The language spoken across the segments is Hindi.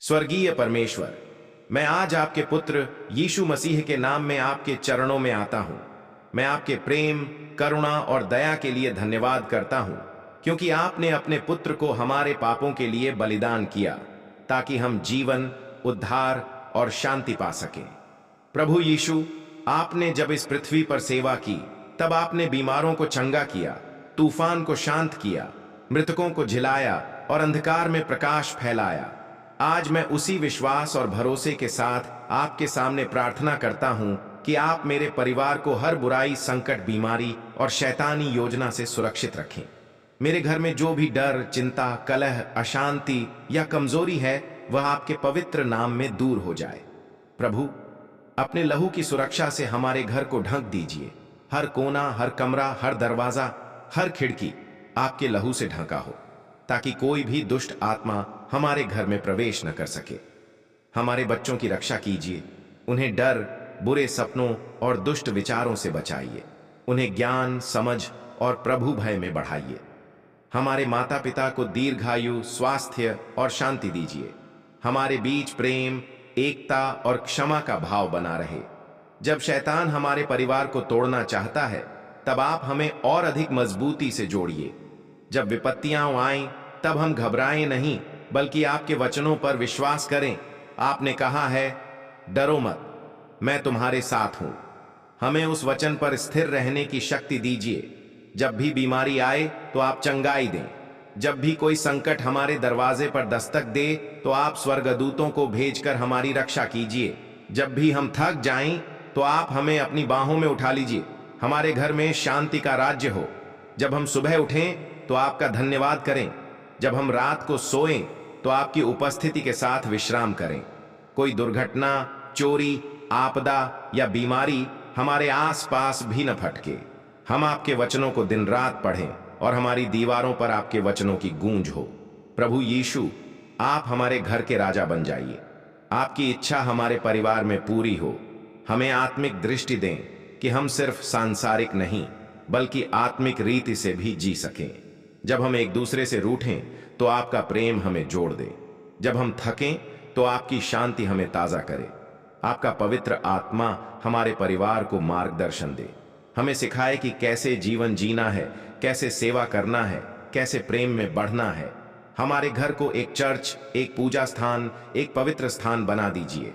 स्वर्गीय परमेश्वर, मैं आज आपके पुत्र यीशु मसीह के नाम में आपके चरणों में आता हूं। मैं आपके प्रेम, करुणा और दया के लिए धन्यवाद करता हूं, क्योंकि आपने अपने पुत्र को हमारे पापों के लिए बलिदान किया, ताकि हम जीवन, उद्धार और शांति पा सकें। प्रभु यीशु, आपने जब इस पृथ्वी पर सेवा की, तब आपने बीमारों को चंगा किया, तूफान को शांत किया, मृतकों को जिलाया और अंधकार में प्रकाश फैलाया। आज मैं उसी विश्वास और भरोसे के साथ आपके सामने प्रार्थना करता हूं कि आप मेरे परिवार को हर बुराई, संकट, बीमारी और शैतानी योजना से सुरक्षित रखें। मेरे घर में जो भी डर, चिंता, कलह, अशांति या कमजोरी है, वह आपके पवित्र नाम में दूर हो जाए। प्रभु, अपने लहू की सुरक्षा से हमारे घर को ढक दीजिए। हर कोना, हर कमरा, हर दरवाजा, हर खिड़की आपके लहू से ढका हो, ताकि कोई भी दुष्ट आत्मा हमारे घर में प्रवेश न कर सके। हमारे बच्चों की रक्षा कीजिए। उन्हें डर, बुरे सपनों और दुष्ट विचारों से बचाइए। उन्हें ज्ञान, समझ और प्रभु भय में बढ़ाइए। हमारे माता पिता को दीर्घायु, स्वास्थ्य और शांति दीजिए। हमारे बीच प्रेम, एकता और क्षमा का भाव बना रहे। जब शैतान हमारे परिवार को तोड़ना चाहता है, तब आप हमें और अधिक मजबूती से जोड़िए। जब विपत्तियां आएं, तब हम घबराएं नहीं, बल्कि आपके वचनों पर विश्वास करें। आपने कहा है, डरो मत, मैं तुम्हारे साथ हूं। हमें उस वचन पर स्थिर रहने की शक्ति दीजिए। जब भी बीमारी आए तो आप चंगाई दें। जब भी कोई संकट हमारे दरवाजे पर दस्तक दे तो आप स्वर्गदूतों को भेजकर हमारी रक्षा कीजिए। जब भी हम थक जाएं तो आप हमें अपनी बाहों में उठा लीजिए। हमारे घर में शांति का राज्य हो। जब हम सुबह उठें तो आपका धन्यवाद करें। जब हम रात को सोएं तो आपकी उपस्थिति के साथ विश्राम करें। कोई दुर्घटना, चोरी, आपदा या बीमारी हमारे आसपास भी न फटके। हम आपके वचनों को दिन रात पढ़ें और हमारी दीवारों पर आपके वचनों की गूंज हो। प्रभु यीशु, आप हमारे घर के राजा बन जाइए। आपकी इच्छा हमारे परिवार में पूरी हो। हमें आत्मिक दृष्टि दें कि हम सिर्फ सांसारिक नहीं, बल्कि आत्मिक रीति से भी जी सकें। जब हम एक दूसरे से रूठें तो आपका प्रेम हमें जोड़ दे। जब हम थकें तो आपकी शांति हमें ताजा करे। आपका पवित्र आत्मा हमारे परिवार को मार्गदर्शन दे। हमें सिखाए कि कैसे जीवन जीना है, कैसे सेवा करना है, कैसे प्रेम में बढ़ना है। हमारे घर को एक चर्च, एक पूजा स्थान, एक पवित्र स्थान बना दीजिए।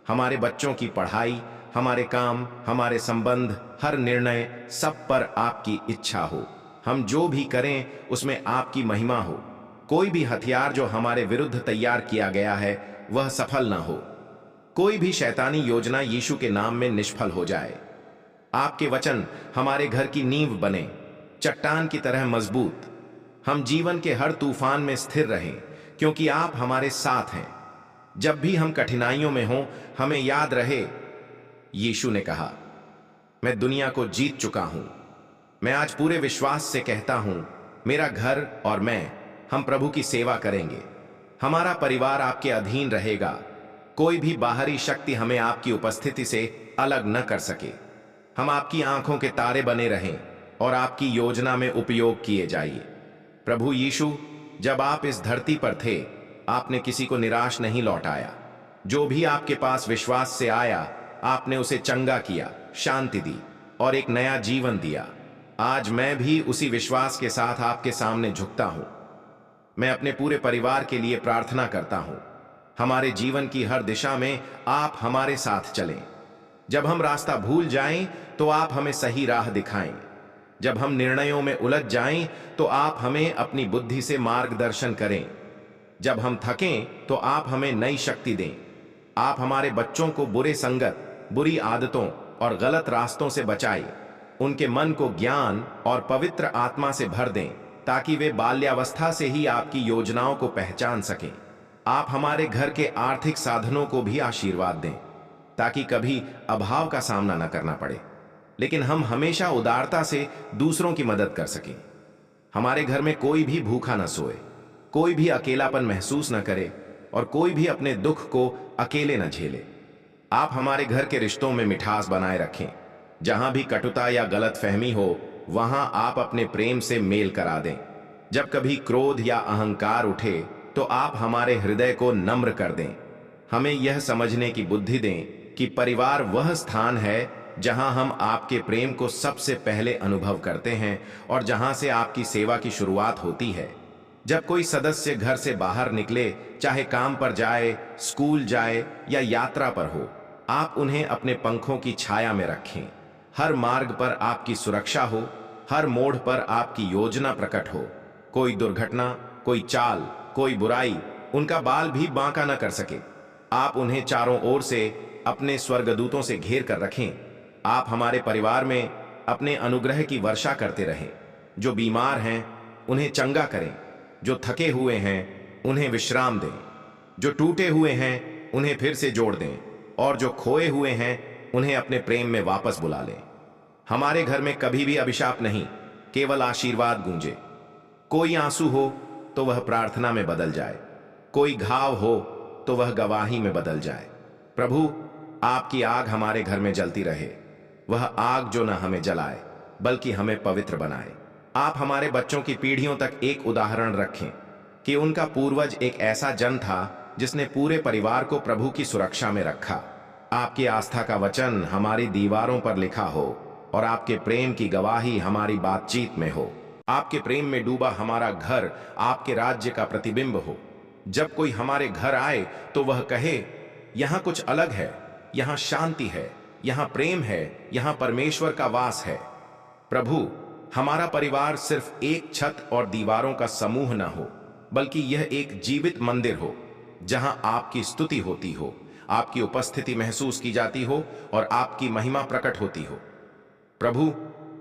हमारे बच्चों की पढ़ाई, हमारे काम, हमारे संबंध, हर निर्णय, सब पर आपकी इच्छा हो। हम जो भी करें उसमें आपकी महिमा हो। कोई भी हथियार जो हमारे विरुद्ध तैयार किया गया है, वह सफल ना हो। कोई भी शैतानी योजना यीशु के नाम में निष्फल हो जाए। आपके वचन हमारे घर की नींव बने, चट्टान की तरह मजबूत। हम जीवन के हर तूफान में स्थिर रहें, क्योंकि आप हमारे साथ हैं। जब भी हम कठिनाइयों में हों, हमें याद रहे, यीशु ने कहा, मैं दुनिया को जीत चुका हूं। मैं आज पूरे विश्वास से कहता हूं, मेरा घर और मैं, हम प्रभु की सेवा करेंगे। हमारा परिवार आपके अधीन रहेगा। कोई भी बाहरी शक्ति हमें आपकी उपस्थिति से अलग न कर सके। हम आपकी आंखों के तारे बने रहें और आपकी योजना में उपयोग किए जाइए। प्रभु यीशु, जब आप इस धरती पर थे, आपने किसी को निराश नहीं लौटाया। जो भी आपके पास विश्वास से आया, आपने उसे चंगा किया, शांति दी और एक नया जीवन दिया। आज मैं भी उसी विश्वास के साथ आपके सामने झुकता हूं। मैं अपने पूरे परिवार के लिए प्रार्थना करता हूं। हमारे जीवन की हर दिशा में आप हमारे साथ चलें। जब हम रास्ता भूल जाएं तो आप हमें सही राह दिखाएं। जब हम निर्णयों में उलझ जाएं तो आप हमें अपनी बुद्धि से मार्गदर्शन करें। जब हम थकें तो आप हमें नई शक्ति दें। आप हमारे बच्चों को बुरे संगत, बुरी आदतों और गलत रास्तों से बचाएं। उनके मन को ज्ञान और पवित्र आत्मा से भर दें, ताकि वे बाल्यावस्था से ही आपकी योजनाओं को पहचान सकें। आप हमारे घर के आर्थिक साधनों को भी आशीर्वाद दें, ताकि कभी अभाव का सामना न करना पड़े, लेकिन हम हमेशा उदारता से दूसरों की मदद कर सकें। हमारे घर में कोई भी भूखा न सोए, कोई भी अकेलापन महसूस न करे और कोई भी अपने दुख को अकेले न झेले। आप हमारे घर के रिश्तों में मिठास बनाए रखें। जहां भी कटुता या गलतफहमी हो, वहां आप अपने प्रेम से मेल करा दें। जब कभी क्रोध या अहंकार उठे तो आप हमारे हृदय को नम्र कर दें। हमें यह समझने की बुद्धि दें कि परिवार वह स्थान है जहां हम आपके प्रेम को सबसे पहले अनुभव करते हैं और जहां से आपकी सेवा की शुरुआत होती है। जब कोई सदस्य घर से बाहर निकले, चाहे काम पर जाए, स्कूल जाए या यात्रा पर हो, आप उन्हें अपने पंखों की छाया में रखें। हर मार्ग पर आपकी सुरक्षा हो, हर मोड़ पर आपकी योजना प्रकट हो। कोई दुर्घटना, कोई चाल, कोई बुराई उनका बाल भी बांका न कर सके। आप उन्हें चारों ओर से अपने स्वर्गदूतों से घेर कर रखें। आप हमारे परिवार में अपने अनुग्रह की वर्षा करते रहें। जो बीमार हैं उन्हें चंगा करें, जो थके हुए हैं उन्हें विश्राम दें, जो टूटे हुए हैं उन्हें फिर से जोड़ दें, और जो खोए हुए हैं उन्हें अपने प्रेम में वापस बुला लें। हमारे घर में कभी भी अभिशाप नहीं, केवल आशीर्वाद गूंजे। कोई आंसू हो तो वह प्रार्थना में बदल जाए, कोई घाव हो तो वह गवाही में बदल जाए। प्रभु, आपकी आग हमारे घर में जलती रहे, वह आग जो न हमें जलाए बल्कि हमें पवित्र बनाए। आप हमारे बच्चों की पीढ़ियों तक एक उदाहरण रखें कि उनका पूर्वज एक ऐसा जन था जिसने पूरे परिवार को प्रभु की सुरक्षा में रखा। आपकी आस्था का वचन हमारी दीवारों पर लिखा हो और आपके प्रेम की गवाही हमारी बातचीत में हो। आपके प्रेम में डूबा हमारा घर आपके राज्य का प्रतिबिंब हो। जब कोई हमारे घर आए तो वह कहे, यहां कुछ अलग है, यहां शांति है, यहां प्रेम है, यहां परमेश्वर का वास है। प्रभु, हमारा परिवार सिर्फ एक छत और दीवारों का समूह न हो, बल्कि यह एक जीवित मंदिर हो जहां आपकी स्तुति होती हो, आपकी उपस्थिति महसूस की जाती हो और आपकी महिमा प्रकट होती हो। प्रभु,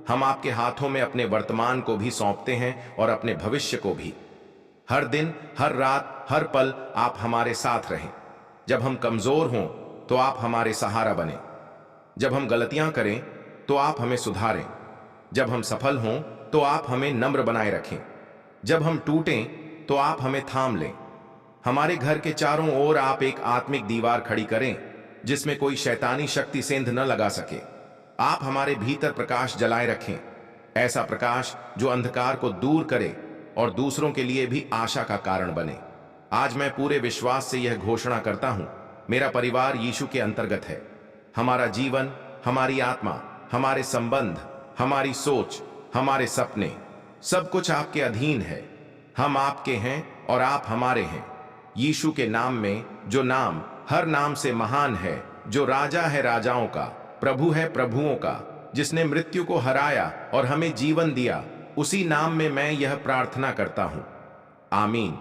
हम आपके हाथों में अपने वर्तमान को भी सौंपते हैं और अपने भविष्य को भी। हर दिन, हर रात, हर पल आप हमारे साथ रहें। जब हम कमजोर हों तो आप हमारे सहारा बने। जब हम गलतियां करें तो आप हमें सुधारें। जब हम सफल हों तो आप हमें नम्र बनाए रखें। जब हम टूटें तो आप हमें थाम लें। हमारे घर के चारों ओर आप एक आत्मिक दीवार खड़ी करें जिसमें कोई शैतानी शक्ति सेंध न लगा सके। आप हमारे भीतर प्रकाश जलाए रखें, ऐसा प्रकाश जो अंधकार को दूर करे और दूसरों के लिए भी आशा का कारण बने। आज मैं पूरे विश्वास से यह घोषणा करता हूं, मेरा परिवार यीशु के अंतर्गत है। हमारा जीवन, हमारी आत्मा, हमारे संबंध, हमारी सोच, हमारे सपने, सब कुछ आपके अधीन है। हम आपके हैं और आप हमारे हैं। यीशु के नाम में, जो नाम हर नाम से महान है, जो राजा है राजाओं का, प्रभु है प्रभुओं का, जिसने मृत्यु को हराया और हमें जीवन दिया, उसी नाम में मैं यह प्रार्थना करता हूं। आमीन।